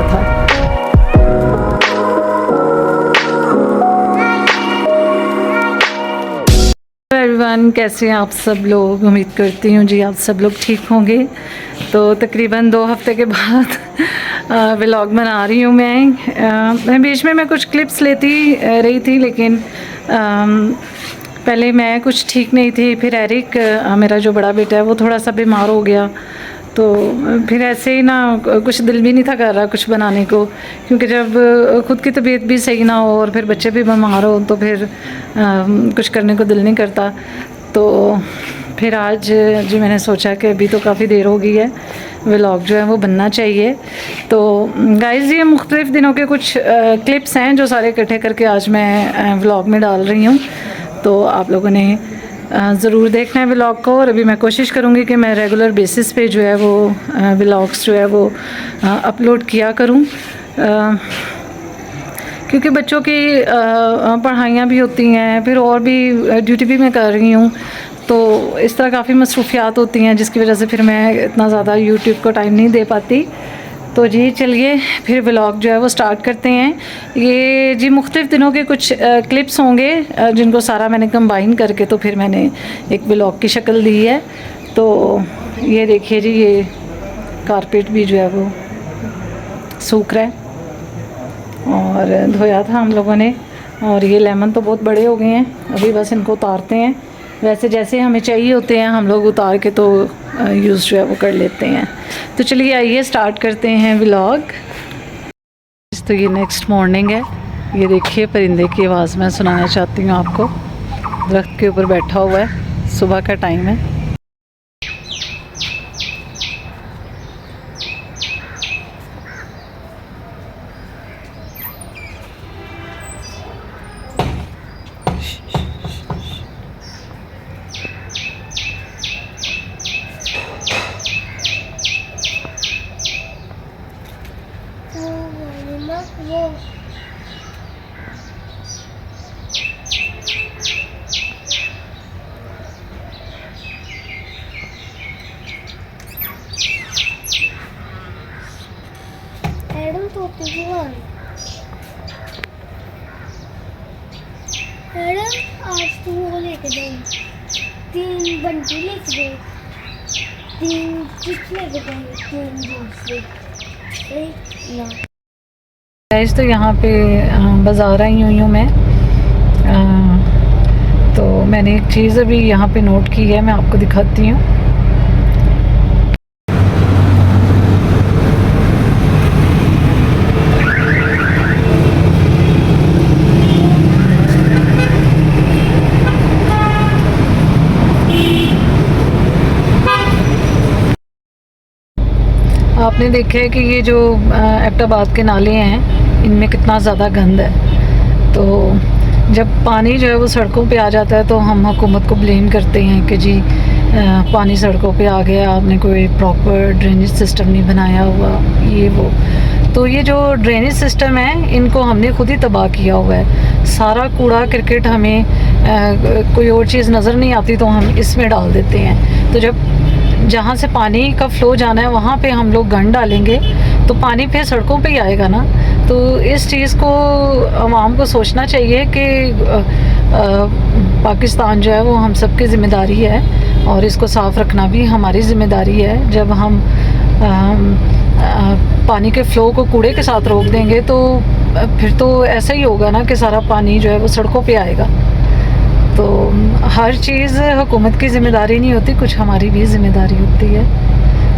था। एवरीवन, कैसे हैं आप सब लोग? उम्मीद करती हूँ जी आप सब लोग ठीक होंगे। तो तकरीबन 2 हफ्ते के बाद व्लॉग बना रही हूँ मैं बीच में मैं कुछ क्लिप्स लेती रही थी, लेकिन पहले मैं कुछ ठीक नहीं थी। फिर एरिक मेरा जो बड़ा बेटा है वो थोड़ा सा बीमार हो गया, तो फिर ऐसे ही ना कुछ दिल भी नहीं था कर रहा कुछ बनाने को, क्योंकि जब ख़ुद की तबीयत भी सही ना हो और फिर बच्चे भी बीमार हो तो फिर कुछ करने को दिल नहीं करता। तो फिर आज जी मैंने सोचा कि अभी तो काफ़ी देर हो गई है, व्लॉग जो है वो बनना चाहिए। तो गाइज़ ये मुख्तलिफ़ दिनों के कुछ क्लिप्स हैं जो सारे इकट्ठे करके आज मैं व्लॉग में डाल रही हूँ। तो आप लोगों ने ज़रूर देखना है व्लॉग को, और अभी मैं कोशिश करूँगी कि मैं रेगुलर बेसिस पे जो है वो व्लॉग्स जो है वो अपलोड किया करूँ, क्योंकि बच्चों की पढ़ाइयाँ भी होती हैं, फिर और भी ड्यूटी भी मैं कर रही हूँ, तो इस तरह काफ़ी मसरूफियात होती हैं जिसकी वजह से फिर मैं इतना ज़्यादा यूट्यूब को टाइम नहीं दे पाती। तो जी चलिए फिर व्लॉग जो है वो स्टार्ट करते हैं। ये जी मुख्तलिफ़ दिनों के कुछ क्लिप्स होंगे जिनको सारा मैंने कंबाइन करके तो फिर मैंने एक व्लॉग की शक्ल दी है। तो ये देखिए जी, ये कारपेट भी जो है वो सूख रहा है और धोया था हम लोगों ने, और ये लेमन तो बहुत बड़े हो गए हैं, अभी बस इनको उतारते हैं। वैसे जैसे हमें चाहिए होते हैं हम लोग उतार के तो यूज़ जो है वो कर लेते हैं। तो चलिए आइए स्टार्ट करते हैं व्लॉग। तो ये नेक्स्ट मॉर्निंग है, ये देखिए परिंदे की आवाज़ मैं सुनाना चाहती हूँ आपको। दरख्त के ऊपर बैठा हुआ है, सुबह का टाइम है। आज तू वो लेके दे, 3 बंटी लेके दे, 3 चिप्स लेके दे, 3 जूस लेके ना। गाइस तो यहाँ पे बाज़ार आई हुई हूँ मैं, तो मैंने एक चीज़ अभी यहाँ पे नोट की है, मैं आपको दिखाती हूँ। आपने देखा है कि ये जो एबटाबाद के नाले हैं इनमें कितना ज़्यादा गंद है। तो जब पानी जो है वो सड़कों पे आ जाता है तो हम हुकूमत को ब्लेम करते हैं कि जी पानी सड़कों पे आ गया, आपने कोई प्रॉपर ड्रेनेज सिस्टम नहीं बनाया हुआ, ये वो। तो ये जो ड्रेनेज सिस्टम है इनको हमने खुद ही तबाह किया हुआ है। सारा कूड़ा क्रिकेट हमें कोई और चीज़ नज़र नहीं आती तो हम इसमें डाल देते हैं। तो जब जहाँ से पानी का फ़्लो जाना है वहाँ पे हम लोग गंद डालेंगे तो पानी फिर सड़कों पे ही आएगा ना। तो इस चीज़ को आवाम को सोचना चाहिए कि पाकिस्तान जो है वो हम सब की ज़िम्मेदारी है और इसको साफ़ रखना भी हमारी ज़िम्मेदारी है। जब हम पानी के फ़्लो को कूड़े के साथ रोक देंगे तो फिर तो ऐसा ही होगा ना कि सारा पानी जो है वो सड़कों पे आएगा। तो हर चीज़ हुकूमत की ज़िम्मेदारी नहीं होती, कुछ हमारी भी ज़िम्मेदारी होती है।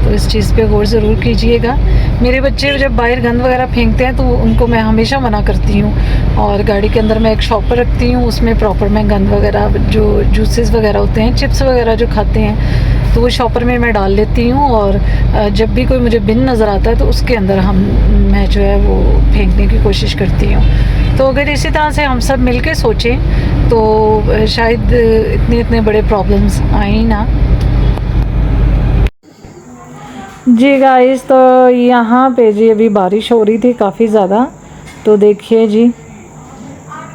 तो इस चीज़ पे गौर ज़रूर कीजिएगा। मेरे बच्चे जब बाहर गंद वगैरह फेंकते हैं तो उनको मैं हमेशा मना करती हूँ, और गाड़ी के अंदर मैं एक शॉपर रखती हूँ, उसमें प्रॉपर मैं गंद वगैरह जो जूसेस वगैरह होते हैं, चिप्स वगैरह जो खाते हैं, तो वो शॉपर में मैं डाल लेती हूँ। और जब भी कोई मुझे बिन नज़र आता है तो उसके अंदर मैं जो है वो फेंकने की कोशिश करती हूँ। तो अगर इसी तरह से हम सब मिल के सोचें तो शायद इतने बड़े प्रॉब्लम्स आए ही ना। जी गाइस, तो यहाँ पे जी अभी बारिश हो रही थी काफ़ी ज़्यादा, तो देखिए जी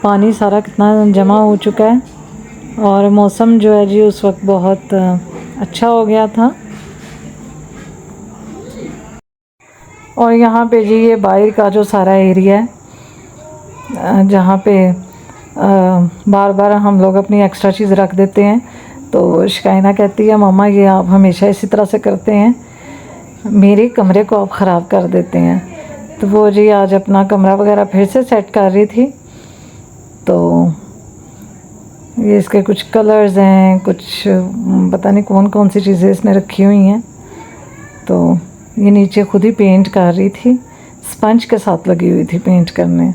पानी सारा कितना जमा हो चुका है, और मौसम जो है जी उस वक्त बहुत अच्छा हो गया था। और यहाँ पे जी ये बाहर का जो सारा एरिया है जहाँ पे बार बार हम लोग अपनी एक्स्ट्रा चीज़ रख देते हैं, तो शिकायना कहती है मम्मा ये आप हमेशा इसी तरह से करते हैं, मेरे कमरे को आप ख़राब कर देते हैं। तो वो जी आज अपना कमरा वगैरह फिर से सेट कर रही थी। तो ये इसके कुछ कलर्स हैं, कुछ पता नहीं कौन कौन सी चीज़ें इसने रखी हुई हैं। तो ये नीचे खुद ही पेंट कर रही थी, स्पंज के साथ लगी हुई थी पेंट करने।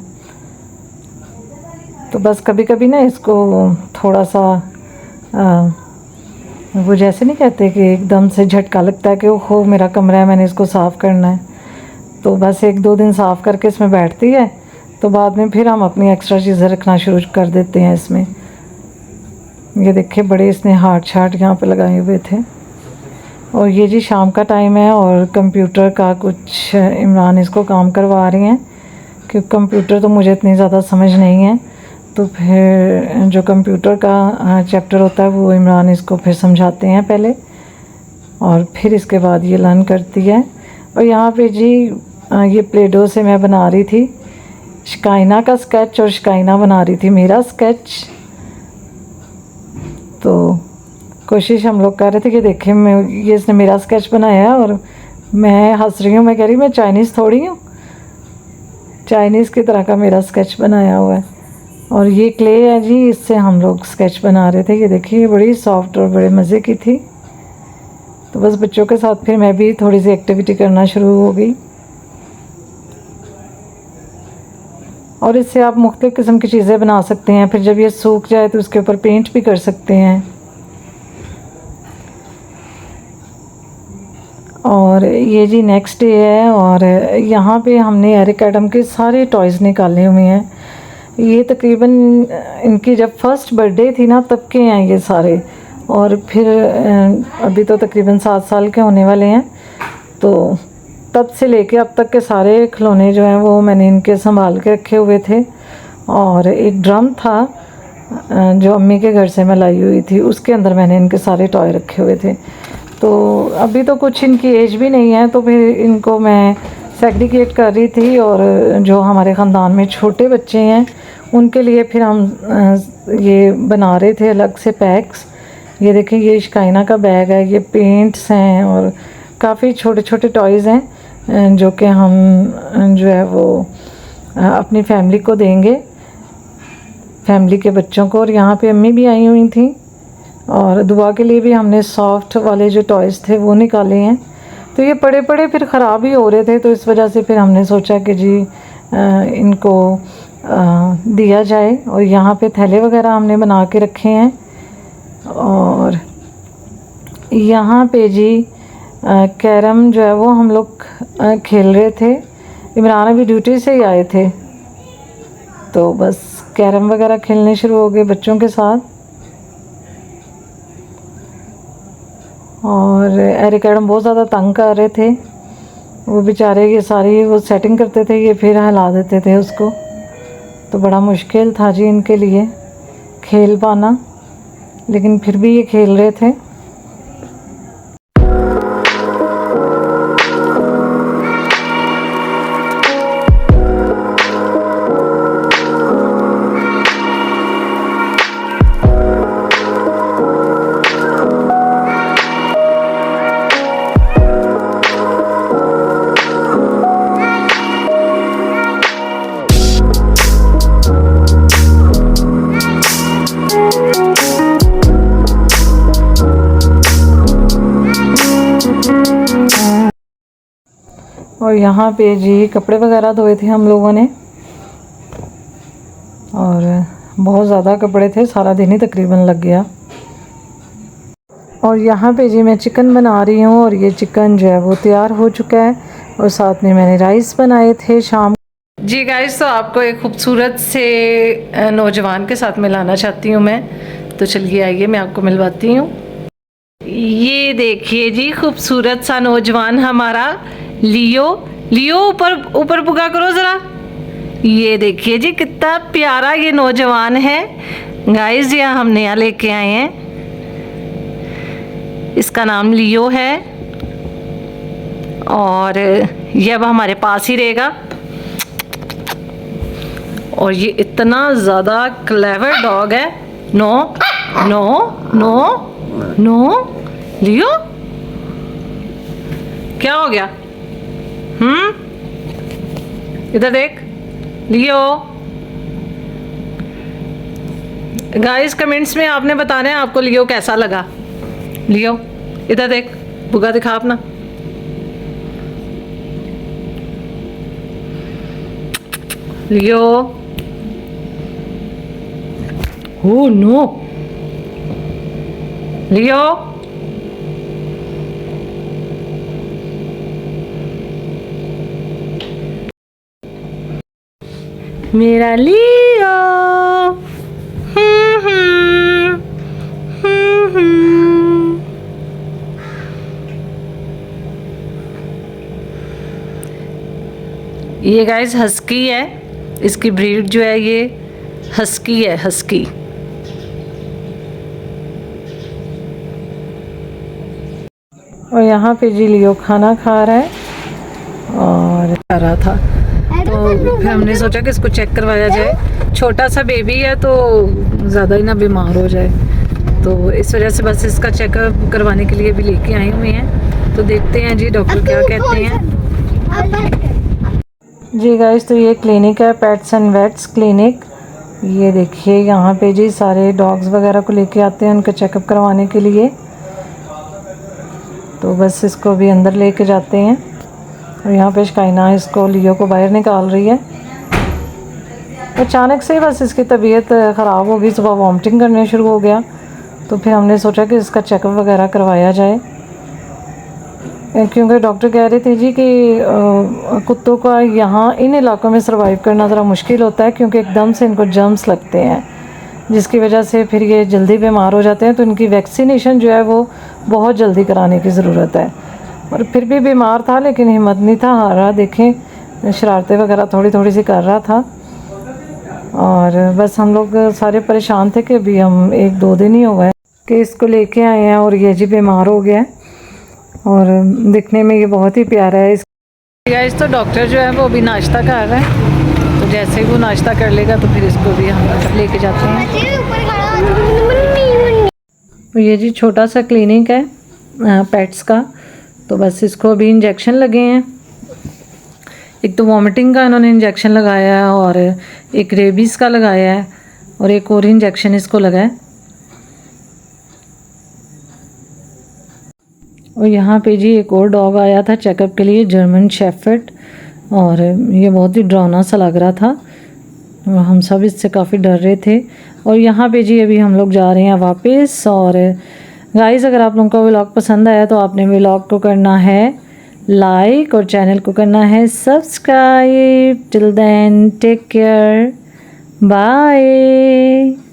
तो बस कभी कभी ना इसको थोड़ा सा वो जैसे नहीं कहते कि एकदम से झटका लगता है कि ओहो मेरा कमरा है, मैंने इसको साफ़ करना है। तो बस 1-2 दिन साफ़ करके इसमें बैठती है, तो बाद में फिर हम अपनी एक्स्ट्रा चीज़ें रखना शुरू कर देते हैं इसमें। ये देखिए बड़े इसने हार्ट शार्ट यहाँ पे लगाए हुए थे। और ये जी शाम का टाइम है और कंप्यूटर का कुछ इमरान इसको काम करवा रही हैं, क्योंकि कंप्यूटर तो मुझे इतनी ज़्यादा समझ नहीं है। तो फिर जो कंप्यूटर का चैप्टर होता है वो इमरान इसको फिर समझाते हैं पहले, और फिर इसके बाद ये लर्न करती है। और यहाँ पे जी ये प्ले डो से मैं बना रही थी शिकायना का स्केच, और शिकायना बना रही थी मेरा स्केच। तो कोशिश हम लोग कर रहे थे कि देखें मैं ये इसने मेरा स्केच बनाया है और मैं हंस रही हूँ, मैं कह रही मैं चाइनीज़ थोड़ी हूँ, चाइनीज़ की तरह का मेरा स्केच बनाया हुआ है। और ये क्ले है जी, इससे हम लोग स्केच बना रहे थे। ये देखिए बड़ी सॉफ्ट और बड़े मज़े की थी। तो बस बच्चों के साथ फिर मैं भी थोड़ी सी एक्टिविटी करना शुरू हो गई। और इससे आप मुख्तलिफ़ किस्म की चीज़ें बना सकते हैं। फिर जब ये सूख जाए तो उसके ऊपर पेंट भी कर सकते हैं। और ये जी नेक्स्ट डे है और यहाँ पे हमने एरिक एडम के सारे टॉयज़ निकाले हुए हैं। ये तकरीबन इनकी जब फर्स्ट बर्थडे थी ना तब के हैं ये सारे, और फिर अभी तो तकरीबन 7 साल के होने वाले हैं। तो तब से लेके अब तक के सारे खिलौने जो हैं वो मैंने इनके संभाल के रखे हुए थे। और एक ड्रम था जो अम्मी के घर से मैं लाई हुई थी, उसके अंदर मैंने इनके सारे टॉय रखे हुए थे। तो अभी तो कुछ इनकी एज भी नहीं है, तो फिर इनको मैं सेग्रीगेट कर रही थी। और जो हमारे ख़ानदान में छोटे बच्चे हैं उनके लिए फिर हम ये बना रहे थे अलग से पैक्स। ये देखें ये शिकायना का बैग है, ये पेंट्स हैं और काफ़ी छोटे छोटे टॉयज़ हैं जो कि हम जो है वो अपनी फैमिली को देंगे, फैमिली के बच्चों को। और यहाँ पे अम्मी भी आई हुई थी और दुआ के लिए भी हमने सॉफ्ट वाले जो टॉयज़ थे वो निकाले हैं। तो ये पड़े पड़े फिर ख़राब ही हो रहे थे, तो इस वजह से फिर हमने सोचा कि जी इनको दिया जाए। और यहाँ पे थैले वगैरह हमने बना के रखे हैं। और यहाँ पे जी कैरम जो है वो हम लोग खेल रहे थे। इमरान अभी ड्यूटी से ही आए थे, तो बस कैरम वगैरह खेलने शुरू हो गए बच्चों के साथ। और एरिक एडम बहुत ज़्यादा तंग कर रहे थे, वो बेचारे ये सारी वो सेटिंग करते थे, ये फिर हिला देते थे उसको। तो बड़ा मुश्किल था जी इनके लिए खेल पाना, लेकिन फिर भी ये खेल रहे थे। और यहाँ पे जी कपड़े वगैरह धोए थे हम लोगों ने, और बहुत ज़्यादा कपड़े थे, सारा दिन ही तकरीबन लग गया। और यहाँ पे जी मैं चिकन बना रही हूँ, और ये चिकन जो है वो तैयार हो चुका है। और साथ में मैंने राइस बनाए थे शाम जी। गाइस तो आपको एक खूबसूरत से नौजवान के साथ मिलाना चाहती हूँ मैं, तो चलिए आइए मैं आपको मिलवाती हूँ। ये देखिए जी खूबसूरत सा नौजवान हमारा लियो। लियो ऊपर ऊपर पुगा करो ज़रा। ये देखिए जी कितना प्यारा ये नौजवान है। गाइस ये हम नया लेके आए हैं, इसका नाम लियो है। और ये अब हमारे पास ही रहेगा। और ये इतना ज़्यादा क्लेवर डॉग है। नो नो नो नो, लियो क्या हो गया? इधर देख लियो। गाइस कमेंट्स में आपने बताना है आपको लियो कैसा लगा। लियो इधर देख, बुगा दिखा अपना। लियो, ओह नो, लियो, मेरा लियो। ये गाइस हस्की है, इसकी ब्रीड जो है ये हस्की है, हस्की। और यहाँ पे जी लियो खाना खा रहा है और कर रहा था, तो फिर हमने सोचा कि इसको चेक करवाया जाए। छोटा सा बेबी है तो ज़्यादा ही ना बीमार हो जाए, तो इस वजह से बस इसका चेकअप करवाने के लिए भी लेके आई हुई हैं। तो देखते हैं जी डॉक्टर क्या कहते हैं। जी गाइस, तो ये क्लिनिक है, पेट्स एंड वेट्स क्लिनिक। ये देखिए यहाँ पे जी सारे डॉग्स वगैरह को लेके आते हैं उनका चेकअप करवाने के लिए। तो बस इसको भी अंदर लेके जाते हैं। और यहाँ पे शकाइना इसको लियो को बाहर निकाल रही है। अचानक से बस इसकी तबीयत ख़राब हो गई, सुबह वॉमिटिंग करने शुरू हो गया। तो फिर हमने सोचा कि इसका चेकअप वगैरह करवाया जाए, क्योंकि डॉक्टर कह रहे थे जी कि कुत्तों का यहाँ इन इलाकों में सर्वाइव करना ज़रा मुश्किल होता है, क्योंकि एकदम से इनको जर्म्स लगते हैं, जिसकी वजह से फिर ये जल्दी बीमार हो जाते हैं। तो इनकी वैक्सीनेशन जो है वो बहुत जल्दी कराने की ज़रूरत है। और फिर भी बीमार था लेकिन हिम्मत नहीं था, हार रहा। देखें शरारतें वगैरह थोड़ी थोड़ी सी कर रहा था। और बस हम लोग सारे परेशान थे कि अभी हम 1-2 दिन ही हो गए कि इसको लेके आए हैं और ये जी बीमार हो गया है। और दिखने में ये बहुत ही प्यारा है। गाइस तो डॉक्टर जो है वो अभी नाश्ता कर रहा है, तो जैसे ही वो नाश्ता कर लेगा तो फिर इसको भी हम लेके जाते हैं। तो ये जी छोटा सा क्लिनिक है पेट्स का। तो बस इसको अभी इंजेक्शन लगे हैं। एक तो वॉमिटिंग का इन्होंने इंजेक्शन लगाया है और एक रेबीज़ का लगाया है और एक और इंजेक्शन इसको लगा है। और यहाँ पे जी एक और डॉग आया था चेकअप के लिए, जर्मन शेफर्ड, और ये बहुत ही डरावना सा लग रहा था। हम सब इससे काफ़ी डर रहे थे। और यहाँ पे जी अभी हम लोग जा रहे हैं वापस। और गाइस अगर आप लोगों को व्लॉग पसंद आया तो आपने व्लॉग को करना है लाइक और चैनल को करना है subscribe. Till then take care, bye.